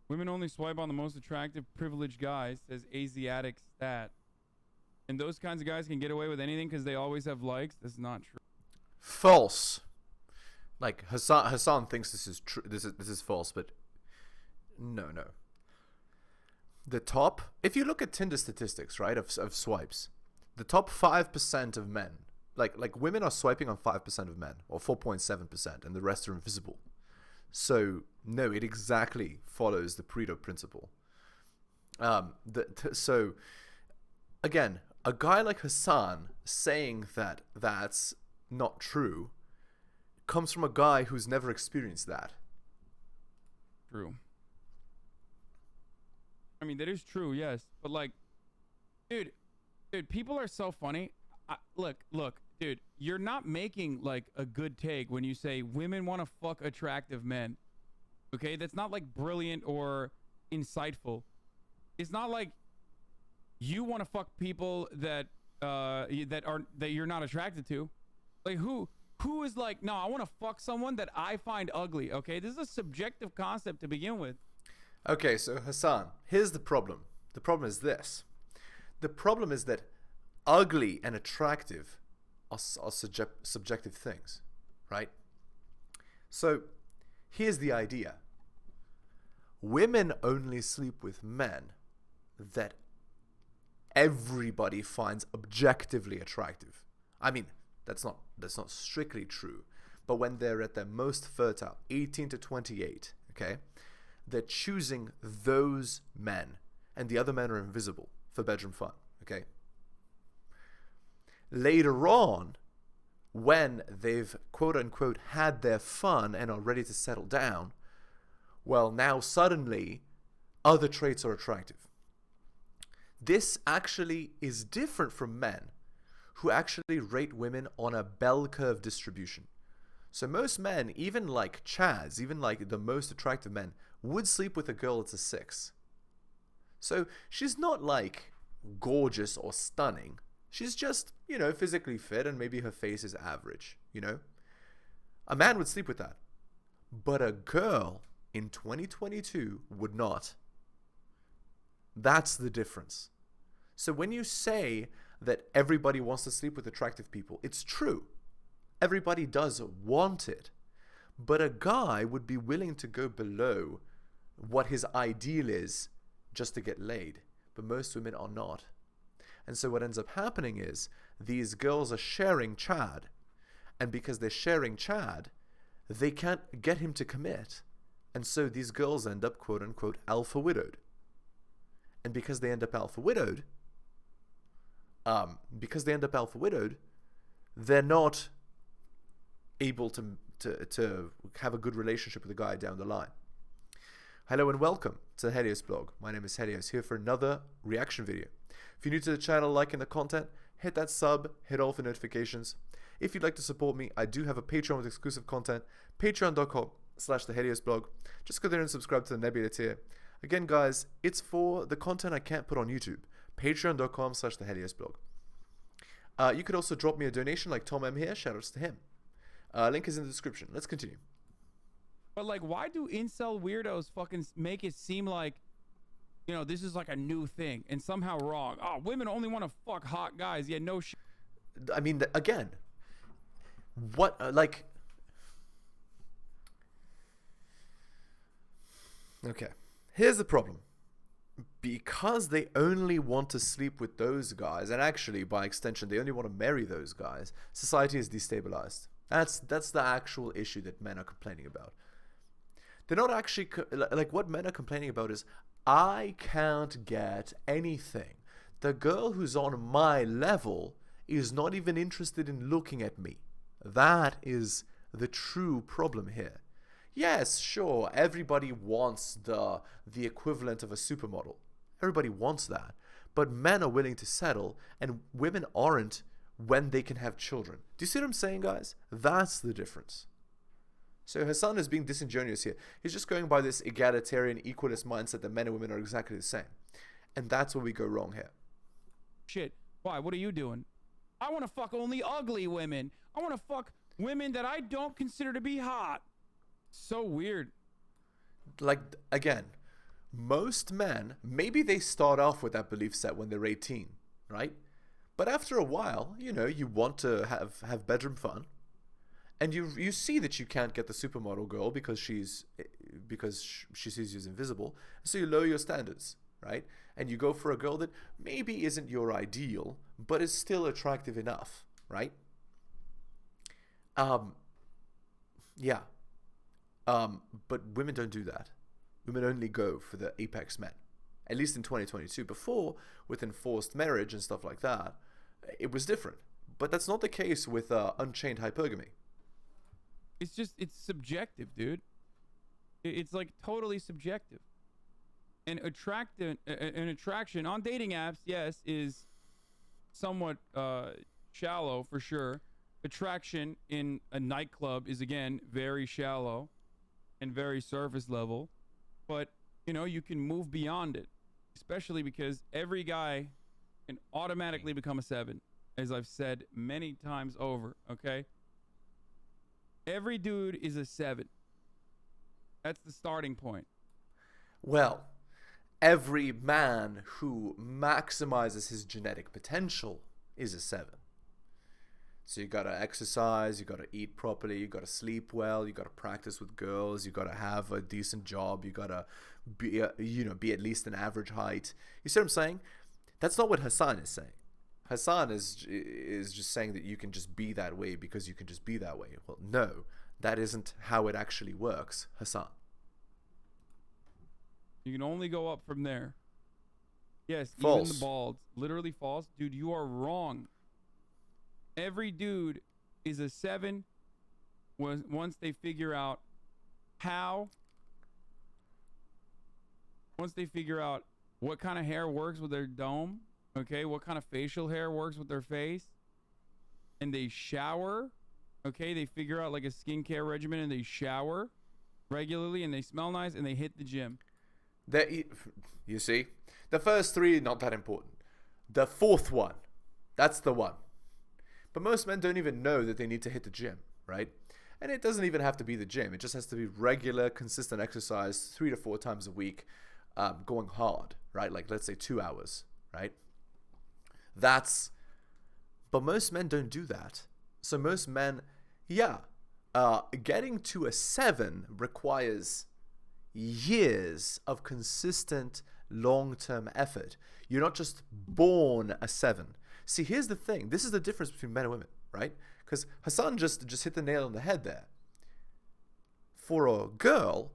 Women only swipe on the most attractive, privileged guys, says Asiatic stat. And those kinds of guys can get away with anything because they always have likes. That's not true. False. Like Hassan thinks this is true. This is false, but no. The top, if you look at Tinder statistics, right, of swipes, the top 5% of men, like women are swiping on 5% of men, or 4.7%, and the rest are invisible. So no, it exactly follows the Pareto principle. So again, a guy like Hassan saying that that's not true comes from a guy who's never experienced that. True. I mean, that is true, yes. But like, dude, people are so funny. Look, dude, you're not making like a good take when you say women want to fuck attractive men. Okay, that's not like brilliant or insightful. It's not like you want to fuck people that you're not attracted to. Like who is like, no, I want to fuck someone that I find ugly. Okay, this is a subjective concept to begin with. Okay, so Hassan, here's the problem. The problem is this. The problem is that ugly and attractive are subjective things, right? So here's the idea. Women only sleep with men that everybody finds objectively attractive. I mean, that's not strictly true, but when they're at their most fertile, 18 to 28, okay, they're choosing those men, and the other men are invisible for bedroom fun, okay? Later on, when they've quote-unquote had their fun and are ready to settle down, well, now suddenly other traits are attractive. This actually is different from men who actually rate women on a bell curve distribution. So most men, even like Chaz, even like the most attractive men, would sleep with a girl that's a 6. So she's not like gorgeous or stunning. She's just, physically fit, and maybe her face is average, A man would sleep with that. But a girl in 2022 would not. That's the difference. So when you say that everybody wants to sleep with attractive people, it's true. Everybody does want it. But a guy would be willing to go below what his ideal is just to get laid. But most women are not. And so what ends up happening is these girls are sharing Chad. And because they're sharing Chad, they can't get him to commit. And so these girls end up quote unquote alpha widowed. And because they end up alpha widowed, they're not able to have a good relationship with a guy down the line. Hello and welcome to the Helios blog. My name is Helios, here for another reaction video. If you're new to the channel, liking the content, hit that sub, hit all the notifications. If you'd like to support me, I do have a Patreon with exclusive content, patreon.com/theheliosblog. Just go there and subscribe to the Nebula tier. Again, guys, it's for the content I can't put on YouTube, patreon.com/theheliosblog. You could also drop me a donation like Tom M here, shoutouts to him. Link is in the description. Let's continue. But like, why do incel weirdos fucking make it seem like, this is like a new thing and somehow wrong? Oh, women only want to fuck hot guys. Yeah, no shit. I mean, again, what, okay, here's the problem. Because they only want to sleep with those guys, and actually, by extension, they only want to marry those guys, society is destabilized. That's the actual issue that men are complaining about. They're not actually, what men are complaining about is, I can't get anything. The girl who's on my level is not even interested in looking at me. That is the true problem here. Yes, sure, everybody wants the equivalent of a supermodel. Everybody wants that. But men are willing to settle, and women aren't when they can have children. Do you see what I'm saying, guys? That's the difference. So Hassan is being disingenuous here. He's just going by this egalitarian, equalist mindset that men and women are exactly the same. And that's where we go wrong here. Shit. Why? What are you doing? I want to fuck only ugly women. I want to fuck women that I don't consider to be hot. So weird. Like, again, most men, maybe they start off with that belief set when they're 18, right? But after a while, you know, you want to have bedroom fun, and you see that you can't get the supermodel girl because she sees you as invisible, so you lower your standards, right? And you go for a girl that maybe isn't your ideal, but is still attractive enough, right? Yeah. But women don't do that. Women only go for the apex men, at least in 2022. Before, with enforced marriage and stuff like that, it was different. But that's not the case with unchained hypergamy. It's subjective, dude. It's like totally subjective. And an attraction on dating apps, yes, is somewhat shallow for sure. Attraction in a nightclub is, again, very shallow and very surface level. But, you know, you can move beyond it, especially because every guy can automatically become a 7, as I've said many times over, okay? Every dude is a 7. That's the starting point. Well, every man who maximizes his genetic potential is a 7. So you gotta exercise, you gotta eat properly, you gotta sleep well, you gotta practice with girls, you gotta have a decent job, you gotta be at least an average height. You see what I'm saying? That's not what Hasan is saying. Hasan is just saying that you can just be that way because you can just be that way. Well, no, that isn't how it actually works, Hasan. You can only go up from there. Yes, false. Even the bald. Literally false. Dude, you are wrong. Every dude is a 7 once they figure out what kind of hair works with their dome, okay, what kind of facial hair works with their face, and they shower, okay, they figure out like a skincare regimen, and they shower regularly, and they smell nice, and they hit the gym. You see, the first 3 not that important. The 4th one, that's the one. But most men don't even know that they need to hit the gym, right? And it doesn't even have to be the gym. It just has to be regular, consistent exercise 3 to 4 times a week, going hard, right? Like, let's say 2 hours, right? But most men don't do that. So most men, getting to a 7 requires years of consistent long-term effort. You're not just born a 7. See, here's the thing. This is the difference between men and women, right? Because Hasan just hit the nail on the head there. For a girl,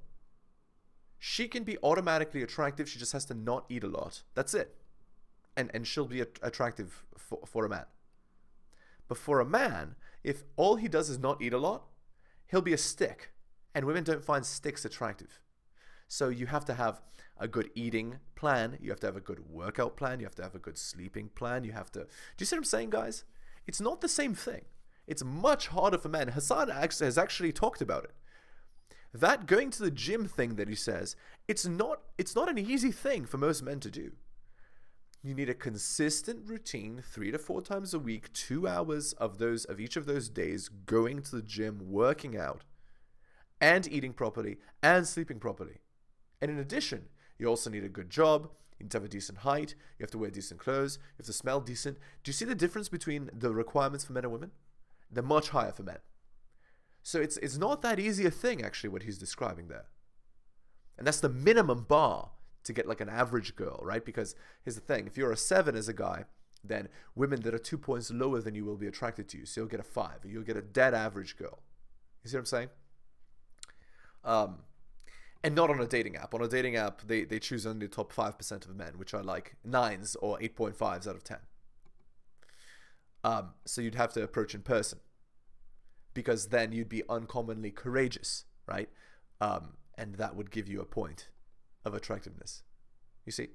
she can be automatically attractive. She just has to not eat a lot. That's it. And she'll be attractive for a man. But for a man, if all he does is not eat a lot, he'll be a stick. And women don't find sticks attractive. So you have to have a good eating plan. You have to have a good workout plan. You have to have a good sleeping plan. Do you see what I'm saying, guys? It's not the same thing. It's much harder for men. Hasan has actually talked about it. That going to the gym thing that he says, it's not an easy thing for most men to do. You need a consistent routine, 3 to 4 times a week, 2 hours of each of those days, going to the gym, working out, and eating properly, and sleeping properly. And in addition, you also need a good job, you need to have a decent height, you have to wear decent clothes, you have to smell decent. Do you see the difference between the requirements for men and women? They're much higher for men. So it's not that easy a thing, actually, what he's describing there. And that's the minimum bar to get like an average girl, right? Because here's the thing. If you're a 7 as a guy, then women that are 2 points lower than you will be attracted to you. So you'll get a 5. You'll get a dead average girl. You see what I'm saying? And not on a dating app. On a dating app, they choose only the top 5% of men, which are like 9s or 8.5s out of 10. So you'd have to approach in person, because then you'd be uncommonly courageous, right? And that would give you a point of attractiveness. You see?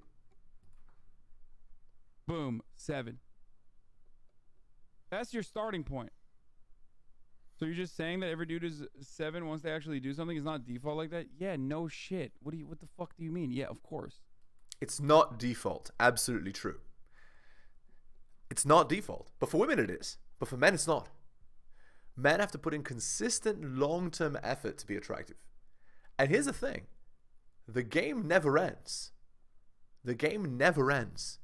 Boom, 7. That's your starting point. So you're just saying that every dude is 7 once they actually do something? Is not default like that? Yeah, no shit. What the fuck do you mean? Yeah, of course. It's not default. Absolutely true. It's not default. But for women it is. But for men it's not. Men have to put in consistent long-term effort to be attractive. And here's the thing. the game never ends. The game never ends.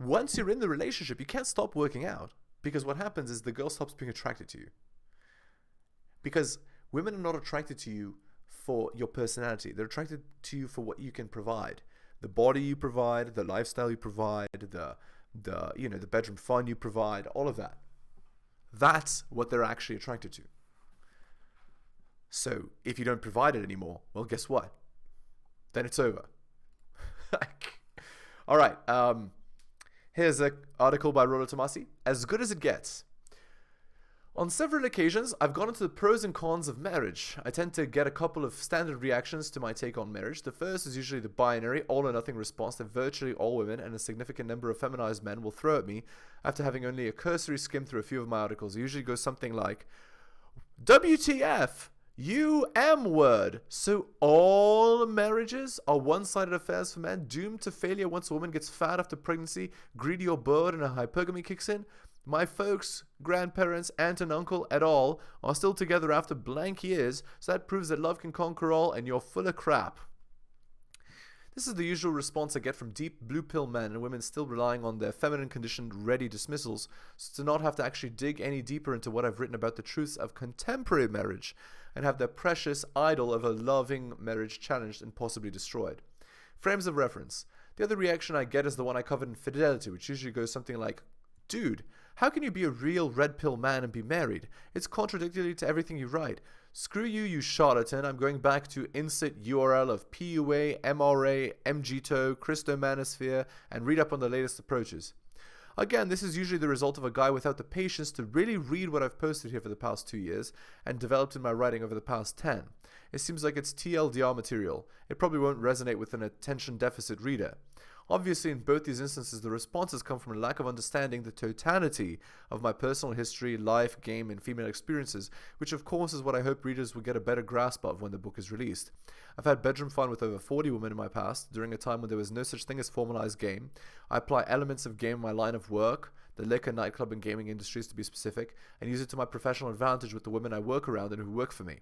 Once you're in the relationship, you can't stop working out, because what happens is the girl stops being attracted to you. Because women are not attracted to you for your personality. They're attracted to you for what you can provide. The body you provide, the lifestyle you provide, the bedroom fun you provide, all of that. That's what they're actually attracted to. So if you don't provide it anymore, well, guess what? Then it's over. All right. Here's an article by Rollo Tomasi. As good as it gets. On several occasions, I've gone into the pros and cons of marriage. I tend to get a couple of standard reactions to my take on marriage. The first is usually the binary, all or nothing response that virtually all women and a significant number of feminized men will throw at me after having only a cursory skim through a few of my articles. It usually goes something like, WTF, you M-word. So all marriages are one-sided affairs for men, doomed to failure once a woman gets fat after pregnancy, greedy or bored, and a hypergamy kicks in. My folks, grandparents, aunt and uncle et al. Are still together after blank years, so that proves that love can conquer all and you're full of crap. This is the usual response I get from deep blue pill men and women still relying on their feminine conditioned ready dismissals, so to not have to actually dig any deeper into what I've written about the truths of contemporary marriage and have their precious idol of a loving marriage challenged and possibly destroyed. Frames of reference. The other reaction I get is the one I covered in Fidelity, which usually goes something like, dude, how can you be a real red pill man and be married? It's contradictory to everything you write. Screw you, you charlatan. I'm going back to insert URL of PUA, MRA, MGTO, Christomanosphere, and read up on the latest approaches. Again, this is usually the result of a guy without the patience to really read what I've posted here for the past 2 years and developed in my writing over the past 10. It seems like it's TLDR material. It probably won't resonate with an attention deficit reader. Obviously, in both these instances, the responses come from a lack of understanding the totality of my personal history, life, game, and female experiences, which of course is what I hope readers will get a better grasp of when the book is released. I've had bedroom fun with over 40 women in my past, during a time when there was no such thing as formalized game. I apply elements of game in my line of work, the liquor, nightclub, and gaming industries to be specific, and use it to my professional advantage with the women I work around and who work for me.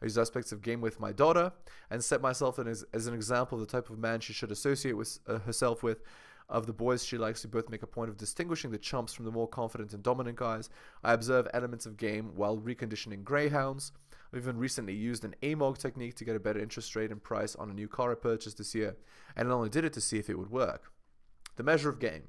I use aspects of game with my daughter and set myself as an example of the type of man she should associate with herself with, of the boys she likes, who both make a point of distinguishing the chumps from the more confident and dominant guys. I observe elements of game while reconditioning greyhounds. I've even recently used an AMOG technique to get a better interest rate and price on a new car I purchased this year, and I only did it to see if it would work. The measure of game.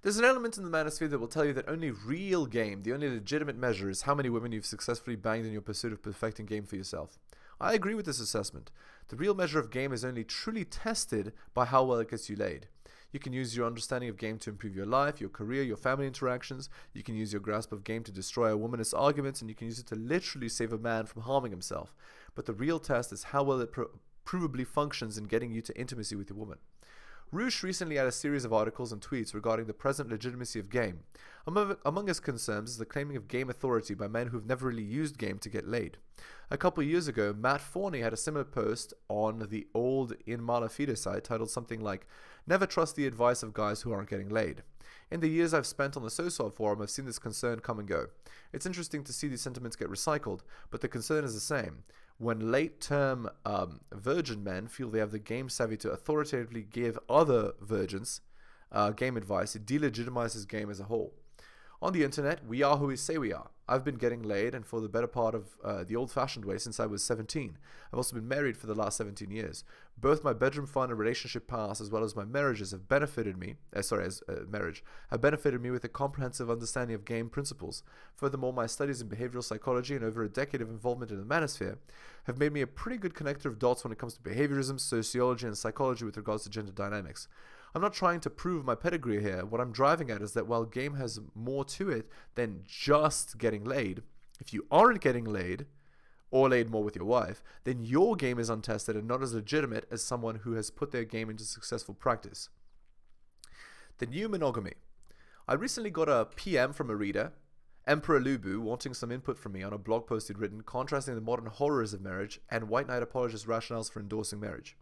There's an element in the manosphere that will tell you that only real game, the only legitimate measure, is how many women you've successfully banged in your pursuit of perfecting game for yourself. I agree with this assessment. The real measure of game is only truly tested by how well it gets you laid. You can use your understanding of game to improve your life, your career, your family interactions. You can use your grasp of game to destroy a womanist arguments, and you can use it to literally save a man from harming himself. But the real test is how well it provably functions in getting you to intimacy with your woman. Roosh recently had a series of articles and tweets regarding the present legitimacy of game. Among his concerns is the claiming of game authority by men who've never really used game to get laid. A couple of years ago, Matt Forney had a similar post on the old In Mala Fide site titled something like, "Never trust the advice of guys who aren't getting laid." In the years I've spent on the SOSOB forum, I've seen this concern come and go. It's interesting to see these sentiments get recycled, but the concern is the same. When late-term virgin men feel they have the game savvy to authoritatively give other virgins game advice, it delegitimizes game as a whole. On the internet, we are who we say we are. I've been getting laid, and for the better part of the old-fashioned way, since I was 17. I've also been married for the last 17 years. Both my bedroom fun and relationship past, as well as my marriages, have benefited me. Have benefited me with a comprehensive understanding of game principles. Furthermore, my studies in behavioral psychology and over a decade of involvement in the manosphere have made me a pretty good connector of dots when it comes to behaviorism, sociology, and psychology with regards to gender dynamics. I'm not trying to prove my pedigree here. What I'm driving at is that while game has more to it than just getting laid, if you aren't getting laid, or laid more with your wife, then your game is untested and not as legitimate as someone who has put their game into successful practice. The new monogamy. I recently got a PM from a reader, Emperor Lubu, wanting some input from me on a blog post he'd written contrasting the modern horrors of marriage and white knight apologist rationales for endorsing marriage.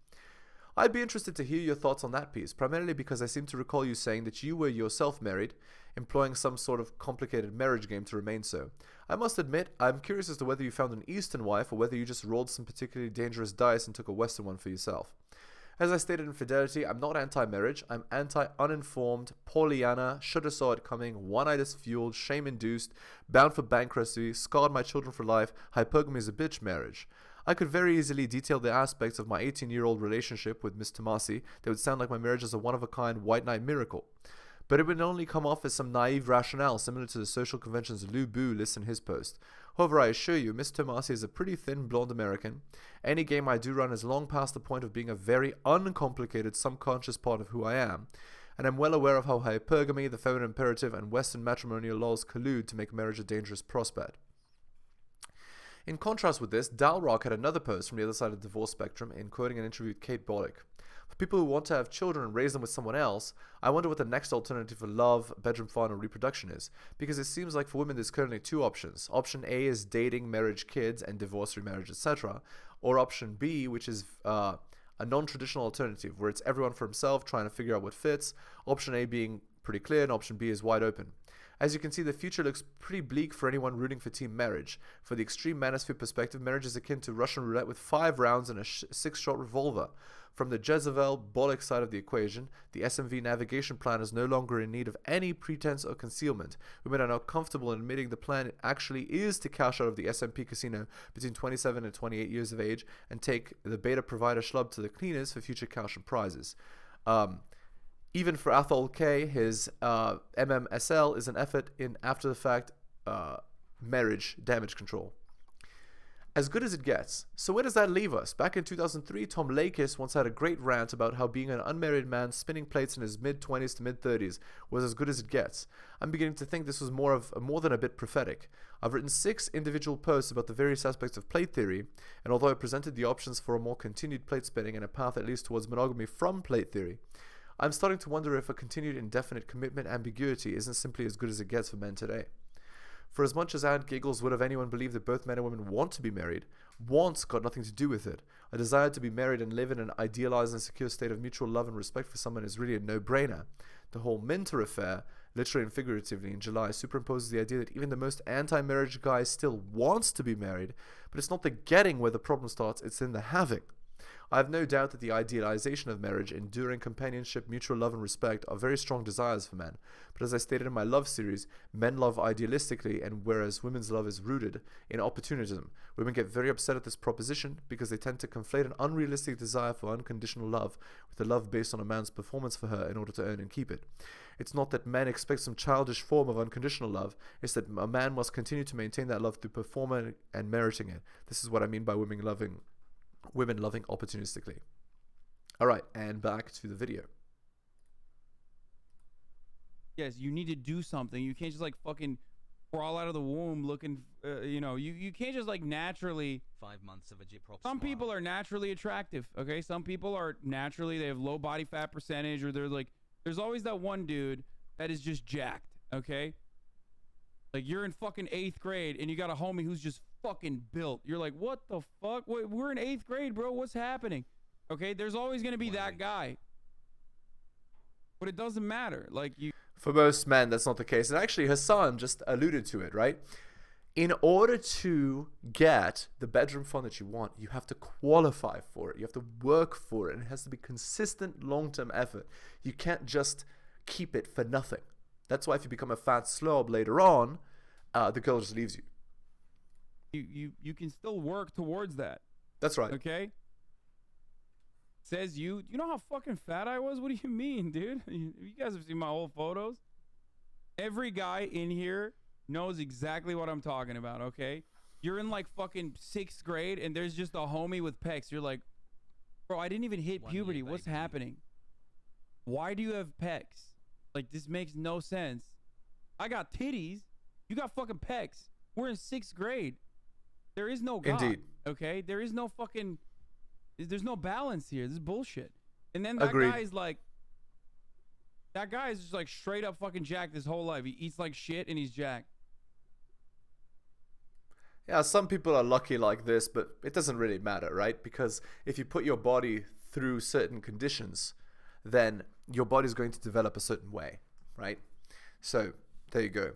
I'd be interested to hear your thoughts on that piece, primarily because I seem to recall you saying that you were yourself married, employing some sort of complicated marriage game to remain so. I must admit, I'm curious as to whether you found an Eastern wife or whether you just rolled some particularly dangerous dice and took a Western one for yourself. As I stated in Fidelity, I'm not anti-marriage, I'm anti-uninformed, Pollyanna, shoulda saw it coming, oneitis fueled, shame-induced, bound for bankruptcy, scarred my children for life, hypergamy is a bitch marriage. I could very easily detail the aspects of my 18-year-old relationship with Miss Tomasi that would sound like my marriage is a one-of-a-kind white knight miracle. But it would only come off as some naive rationale similar to the social conventions Lou Boo lists in his post. However, I assure you, Miss Tomasi is a pretty thin blonde American. Any game I do run is long past the point of being a very uncomplicated subconscious part of who I am, and I'm well aware of how hypergamy, the feminine imperative, and Western matrimonial laws collude to make marriage a dangerous prospect. In contrast with this, Dalrock had another post from the other side of the divorce spectrum in quoting an interview with Kate Bollick. For people who want to have children and raise them with someone else, I wonder what the next alternative for love, bedroom fun, or reproduction is. Because it seems like for women there's currently two options. Option A is dating, marriage, kids, and divorce, remarriage, etc. Or option B, which is a non-traditional alternative, where it's everyone for himself trying to figure out what fits. Option A being pretty clear, and option B is wide open. As you can see, the future looks pretty bleak for anyone rooting for team marriage. For the extreme manosphere perspective, marriage is akin to Russian roulette with 5 rounds and a 6-shot revolver. From the Jezebel Bollock side of the equation, the SMV navigation plan is no longer in need of any pretense or concealment. Women are now comfortable in admitting the plan actually is to cash out of the SMP casino between 27 and 28 years of age and take the beta provider schlub to the cleaners for future cash and prizes. Even for Athol K, his MMSL is an effort in after-the-fact marriage damage control. As good as it gets. So where does that leave us? Back in 2003, Tom Lakis once had a great rant about how being an unmarried man spinning plates in his mid-20s to mid-30s was as good as it gets. I'm beginning to think this was more than a bit prophetic. I've written 6 individual posts about the various aspects of plate theory, and although I presented the options for a more continued plate spinning and a path that leads towards monogamy from plate theory, I'm starting to wonder if a continued indefinite commitment ambiguity isn't simply as good as it gets for men today. For as much as Aunt Giggles would have anyone believe that both men and women want to be married, want's got nothing to do with it. A desire to be married and live in an idealized and secure state of mutual love and respect for someone is really a no-brainer. The whole Minter affair, literally and figuratively, in July superimposes the idea that even the most anti-marriage guy still wants to be married, but it's not the getting where the problem starts, it's in the having. I have no doubt that the idealization of marriage, enduring companionship, mutual love and respect are very strong desires for men. But as I stated in my love series, men love idealistically, and whereas women's love is rooted in opportunism, women get very upset at this proposition because they tend to conflate an unrealistic desire for unconditional love with a love based on a man's performance for her in order to earn and keep it. It's not that men expect some childish form of unconditional love, it's that a man must continue to maintain that love through performing and meriting it. This is what I mean by women loving opportunistically. Alright, and back to the video. Yes, you need to do something. You can't just like fucking crawl out of the womb looking, you can't just like naturally. 5 months of a J-prop. Some people are naturally attractive, okay? Some people are naturally, they have low body fat percentage, or they're like, there's always that one dude that is just jacked, okay? Like you're in fucking 8th grade and you got a homie who's just fucking built. You're like, what the fuck? We're in 8th grade, bro. What's happening? Okay, there's always gonna be that guy. But it doesn't matter. Like you. For most men, that's not the case. And actually, Hasan just alluded to it, right? In order to get the bedroom fun that you want, you have to qualify for it. You have to work for it. And it has to be consistent long-term effort. You can't just keep it for nothing. That's why if you become a fat slob later on, the girl just leaves you. You can still work towards that. That's right. Okay? Says you know how fucking fat I was? What do you mean, dude? You guys have seen my old photos? Every guy in here knows exactly what I'm talking about, okay? You're in like fucking 6th grade and there's just a homie with pecs. You're like, bro, I didn't even hit puberty. What's happening? Why do you have pecs? Like, this makes no sense. I got titties. You got fucking pecs. We're in 6th grade. There is no God. Indeed. Okay? There is no fucking... There's no balance here. This is bullshit. And then that guy's like... That guy is just like straight up fucking jacked his whole life. He eats like shit and he's jacked. Yeah, some people are lucky like this, but it doesn't really matter, right? Because if you put your body through certain conditions, then your body's going to develop a certain way, right? So There you go.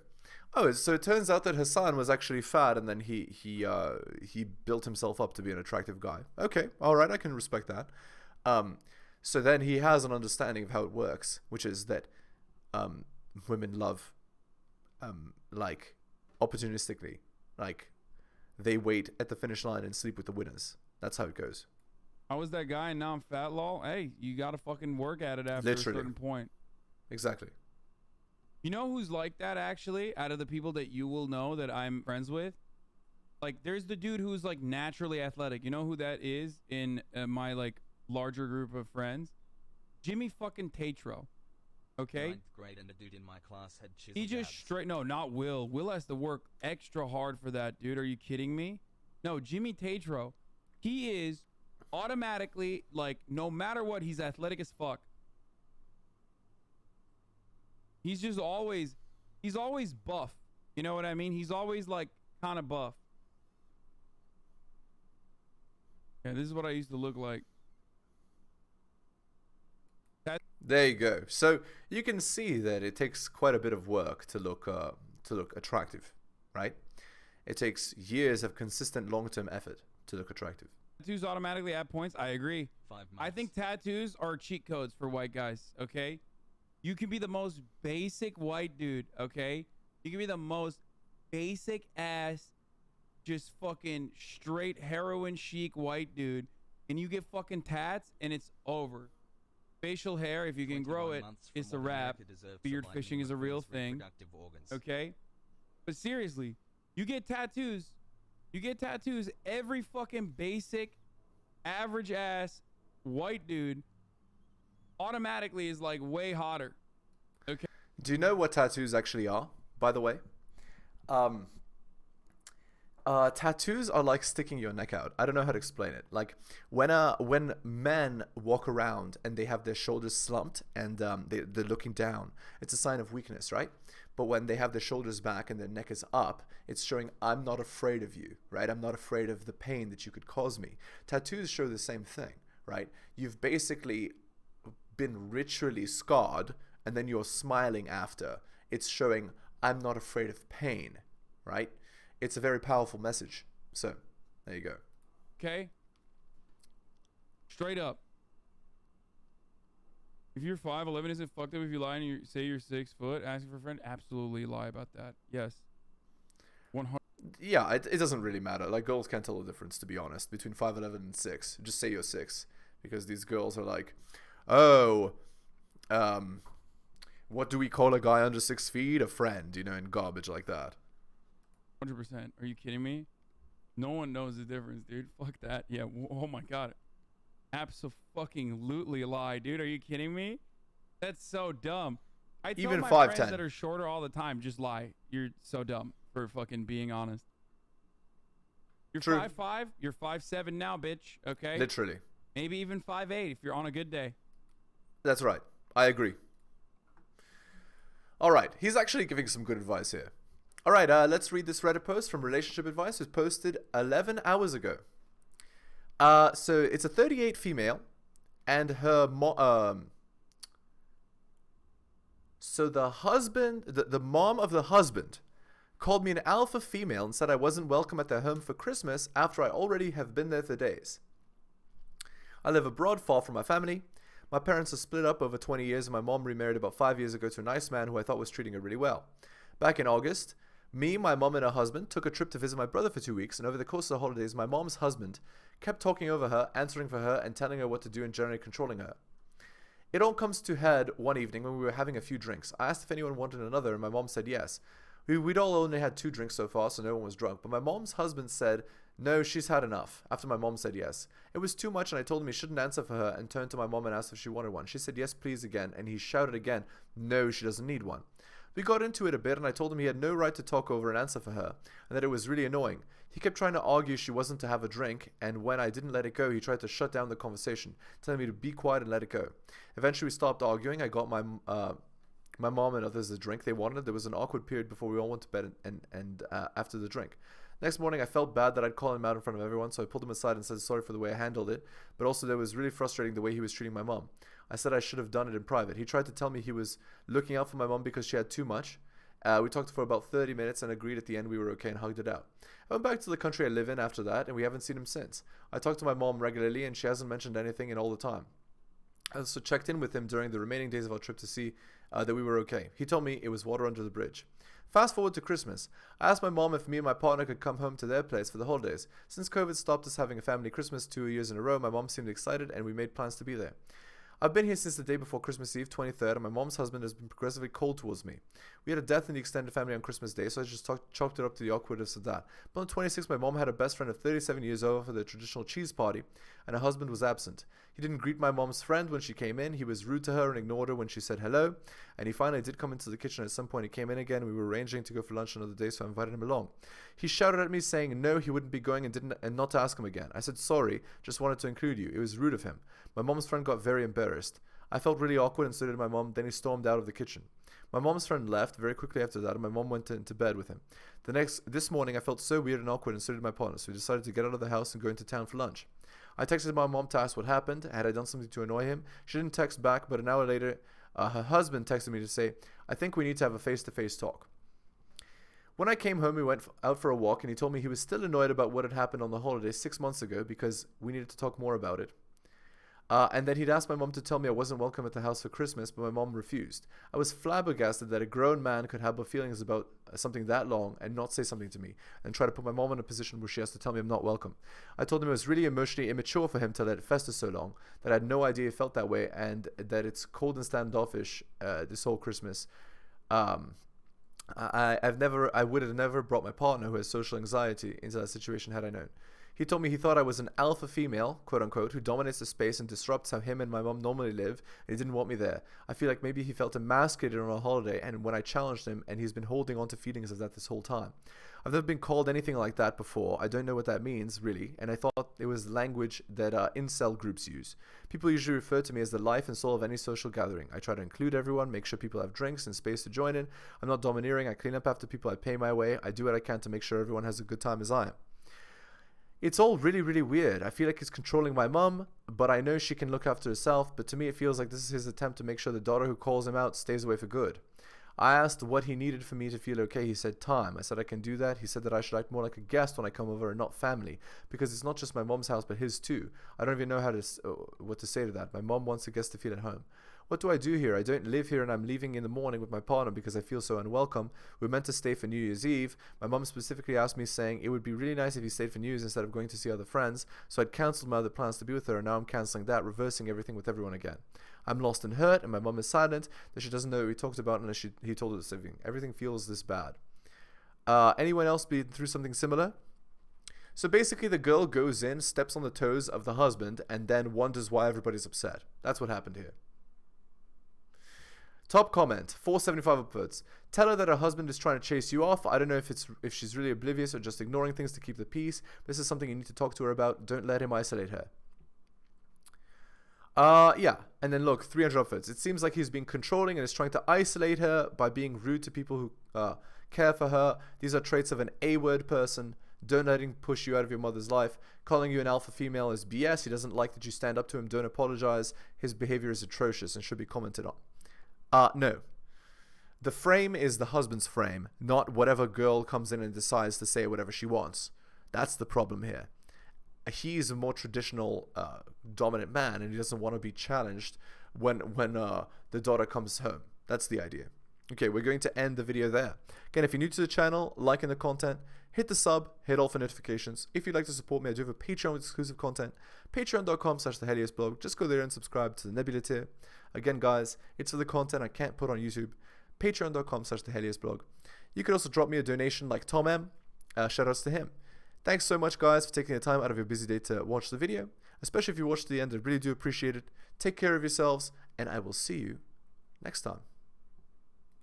Oh, so it turns out that Hasan was actually fat, and then he built himself up to be an attractive guy. Okay, all right, I can respect that. So then he has an understanding of how it works, which is that women love like opportunistically, like they wait at the finish line and sleep with the winners. That's how it goes. I was that guy and now I'm fat, lol. Hey, you got to fucking work at it after Literally. a certain point. Exactly. You know who's like that, actually, out of the people that you will know that I'm friends with? Like, there's the dude who's, like, naturally athletic. You know who that is in my, like, larger group of friends? Jimmy fucking Tatro. Okay? Ninth grade and a dude in my class had chiseled He just abs. straight... No, not Will. Will has to work extra hard for that, dude. Are you kidding me? No, Jimmy Tatro. He is automatically, like, no matter what, he's athletic as fuck. He's just always, he's always buff. You know what I mean? He's always like kind of buff. Yeah, this is what I used to look like. There you go. So you can see that it takes quite a bit of work to look attractive, right? It takes years of consistent long-term effort to look attractive. Tattoos automatically add points. I agree. 5 months. I think tattoos are cheat codes for white guys. Okay, you can be the most basic white dude. Okay, you can be the most basic ass, just fucking straight heroin chic white dude, and you get fucking tats, and it's over. Facial hair, if you can grow it, it's a wrap. Beard fishing is a real thing. Okay, but seriously, you get tattoos. You get tattoos. Every fucking basic, average ass white dude automatically is like way hotter. Okay. Do you know what tattoos actually are, by the way? Tattoos are like sticking your neck out. I don't know how to explain it. Like when men walk around and they have their shoulders slumped and they're looking down, it's a sign of weakness, right? But when they have their shoulders back and their neck is up, it's showing I'm not afraid of you, right? I'm not afraid of the pain that you could cause me. Tattoos show the same thing, right? You've basically been ritually scarred and then you're smiling after. It's showing I'm not afraid of pain, right? It's a very powerful message. So, there you go. Okay. Straight up. If you're 5'11", is it fucked up if you lie and you say you're 6 foot? Asking for a friend? Absolutely lie about that. Yes. 100. Yeah, it doesn't really matter. Like, girls can't tell the difference, to be honest, between 5'11" and 6. Just say you're 6. Because these girls are like, oh, what do we call a guy under 6 feet? A friend, you know, and garbage like that. 100%. Are you kidding me? No one knows the difference, dude. Fuck that. Yeah. Oh my god. Absolutely lie, dude. Are you kidding me? That's so dumb. I tell Even my 5'10" friends that are shorter all the time, just lie. You're so dumb for fucking being honest. You're True. 5'5", you're 5'7" now, bitch. Okay. Literally. Maybe even 5'8" if you're on a good day. That's right. I agree. All right. He's actually giving some good advice here. All right. Let's read this Reddit post from Relationship Advice. It was posted 11 hours ago. So it's a 38 female and her so the husband, the mom of the husband called me an alpha female and said I wasn't welcome at their home for Christmas after I already have been there for days. I live abroad, far from my family. My parents are split up over 20 years and my mom remarried about 5 years ago to a nice man who I thought was treating her really well. Back in August, me, my mom, and her husband took a trip to visit my brother for 2 weeks, and over the course of the holidays, my mom's husband kept talking over her, answering for her, and telling her what to do and generally controlling her. It all comes to head one evening when we were having a few drinks. I asked if anyone wanted another, and my mom said yes. We'd all only had 2 drinks so far, so no one was drunk, but my mom's husband said, no, she's had enough, after my mom said yes. It was too much, and I told him he shouldn't answer for her, and turned to my mom and asked if she wanted one. She said yes, please, again, and he shouted again, no, she doesn't need one. We got into it a bit, and I told him he had no right to talk over and answer for her, and that it was really annoying. He kept trying to argue she wasn't to have a drink, and when I didn't let it go, he tried to shut down the conversation, telling me to be quiet and let it go. Eventually, we stopped arguing. I got my mom and others a drink they wanted. There was an awkward period before we all went to bed and after the drink. Next morning, I felt bad that I'd call him out in front of everyone, so I pulled him aside and said sorry for the way I handled it, but also that it was really frustrating the way he was treating my mom. I said I should have done it in private. He tried to tell me he was looking out for my mom because she had too much, We talked for about 30 minutes and agreed at the end we were okay and hugged it out. I went back to the country I live in after that, and we haven't seen him since. I talk to my mom regularly, and she hasn't mentioned anything in all the time. I also checked in with him during the remaining days of our trip to see that we were okay. He told me it was water under the bridge. Fast forward to Christmas. I asked my mom if me and my partner could come home to their place for the holidays. Since COVID stopped us having a family Christmas 2 years in a row, my mom seemed excited and we made plans to be there. I've been here since the day before Christmas Eve, 23rd, and my mom's husband has been progressively cold towards me. We had a death in the extended family on Christmas Day, so I just chalked it up to the awkwardness of that. But on 26th, my mom had a best friend of 37 years over for the traditional cheese party, and her husband was absent. He didn't greet my mom's friend when she came in, he was rude to her and ignored her when she said hello, and he finally did come into the kitchen at some point. He came in again, and we were arranging to go for lunch another day, so I invited him along. He shouted at me saying no, he wouldn't be going and not to ask him again. I said sorry, just wanted to include you. It was rude of him. My mom's friend got very embarrassed. I felt really awkward and so did my mom. Then he stormed out of the kitchen. My mom's friend left very quickly after that, and my mom went into bed with him. This morning, I felt so weird and awkward, and so did my partner, so we decided to get out of the house and go into town for lunch. I texted my mom to ask what happened. Had I done something to annoy him? She didn't text back, but an hour later, her husband texted me to say, I think we need to have a face-to-face talk. When I came home, we went out for a walk, and he told me he was still annoyed about what had happened on the holiday 6 months ago because we needed to talk more about it. And then he'd asked my mom to tell me I wasn't welcome at the house for Christmas, but my mom refused. I was flabbergasted that a grown man could have feelings about something that long and not say something to me, and try to put my mom in a position where she has to tell me I'm not welcome. I told him it was really emotionally immature for him to let it fester so long, that I had no idea he felt that way, and that it's cold and standoffish this whole Christmas. I would have never brought my partner, who has social anxiety, into that situation had I known. He told me he thought I was an alpha female, quote unquote, who dominates the space and disrupts how him and my mom normally live, and he didn't want me there. I feel like maybe he felt emasculated on a holiday, and when I challenged him, and he's been holding on to feelings of that this whole time. I've never been called anything like that before. I don't know what that means, really, and I thought it was language that incel groups use. People usually refer to me as the life and soul of any social gathering. I try to include everyone, make sure people have drinks and space to join in. I'm not domineering. I clean up after people. I pay my way. I do what I can to make sure everyone has a good time as I am. It's all really, really weird. I feel like he's controlling my mum, but I know she can look after herself. But to me, it feels like this is his attempt to make sure the daughter who calls him out stays away for good. I asked what he needed for me to feel okay. He said time. I said I can do that. He said that I should act more like a guest when I come over and not family, because it's not just my mom's house, but his too. I don't even know what to say to that. My mom wants the guest to feel at home. What do I do here? I don't live here and I'm leaving in the morning with my partner because I feel so unwelcome. We're meant to stay for New Year's Eve. My mom specifically asked me, saying it would be really nice if he stayed for New Year's instead of going to see other friends. So I'd cancelled my other plans to be with her, and now I'm cancelling that, reversing everything with everyone again. I'm lost and hurt, and my mom is saddened that she doesn't know what we talked about unless he told her this evening. Everything feels this bad. Anyone else been through something similar? So basically the girl goes in, steps on the toes of the husband, and then wonders why everybody's upset. That's what happened here. Top comment, 475 upwards. Tell her that her husband is trying to chase you off. I don't know if she's really oblivious or just ignoring things to keep the peace. This is something you need to talk to her about. Don't let him isolate her. Yeah. And then look, 300 upwards. It seems like he's being controlling and is trying to isolate her by being rude to people who care for her. These are traits of an A-word person. Don't let him push you out of your mother's life. Calling you an alpha female is BS. He doesn't like that you stand up to him. Don't apologize. His behavior is atrocious and should be commented on. No. The frame is the husband's frame, not whatever girl comes in and decides to say whatever she wants. That's the problem here. He's a more traditional, dominant man, and he doesn't want to be challenged when the daughter comes home. That's the idea. Okay, we're going to end the video there. Again, if you're new to the channel, liking the content, hit the sub, hit all for notifications. If you'd like to support me, I do have a Patreon with exclusive content, patreon.com/theheliosblog. Just go there and subscribe to the Nebula tier. Again, guys, it's for the content I can't put on YouTube. Patreon.com/theheliosblog. You could also drop me a donation like Tom M. Shoutouts to him. Thanks so much, guys, for taking the time out of your busy day to watch the video. Especially if you watched to the end, I really do appreciate it. Take care of yourselves, and I will see you next time.